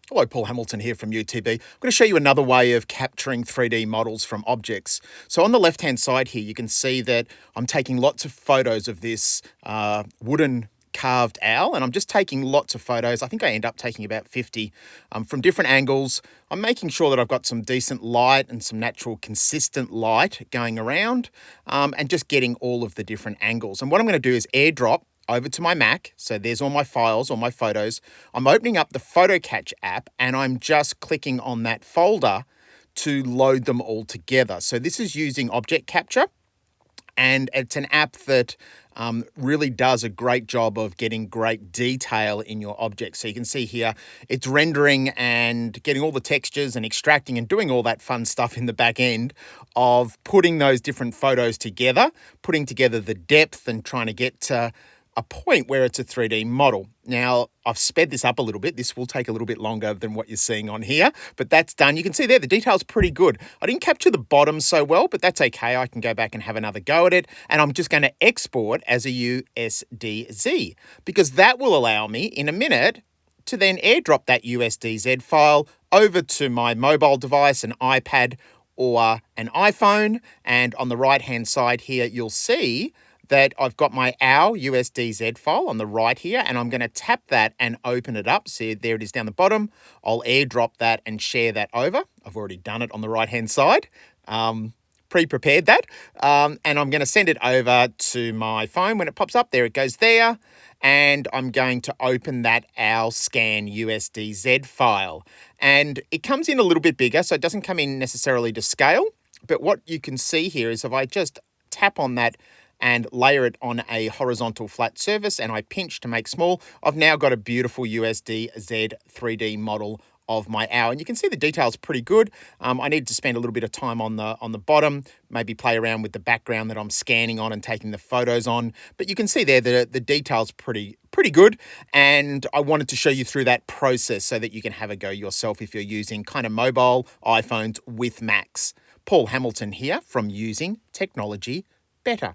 Hello, Paul Hamilton here from UTB. I'm going to show you another way of capturing 3D models from objects. So on the left-hand side here, you can see that I'm taking lots of photos of this wooden carved owl, and I'm just taking lots of photos. I think I end up taking about 50 from different angles. I'm making sure that I've got some decent light and some natural consistent light going around, and just getting all of the different angles. And what I'm going to do is airdrop over to my Mac. So there's all my files, all my photos. I'm opening up the PhotoCatch app and I'm just clicking on that folder to load them all together. So this is using object capture, and it's an app that really does a great job of getting great detail in your objects. So you can see here, it's rendering and getting all the textures and extracting and doing all that fun stuff in the back end of putting those different photos together, putting together the depth and trying to get to a point where it's a 3D model. Now, I've sped this up a little bit. This will take a little bit longer than what you're seeing on here, but that's done. You can see there, the detail's pretty good. I didn't capture the bottom so well, but that's okay. I can go back and have another go at it, and I'm just going to export as a USDZ, because that will allow me in a minute to then airdrop that USDZ file over to my mobile device, an iPad or an iPhone. And on the right-hand side here, you'll see that I've got my owl USDZ file on the right here, and I'm going to tap that and open it up. See, there it is down the bottom. I'll airdrop that and share that over. I've already done it on the right-hand side. Pre-prepared that. And I'm going to send it over to my phone. When it pops up, there it goes there. And I'm going to open that owl scan USDZ file. And it comes in a little bit bigger, so it doesn't come in necessarily to scale. But what you can see here is if I just tap on that and layer it on a horizontal flat surface and I pinch to make small, I've now got a beautiful USDZ 3D model of my owl. And you can see the detail's pretty good. I need to spend a little bit of time on the bottom, maybe play around with the background that I'm scanning on and taking the photos on. But you can see there the detail's pretty good. And I wanted to show you through that process so that you can have a go yourself if you're using kind of mobile iPhones with Macs. Paul Hamilton here from Using Technology Better.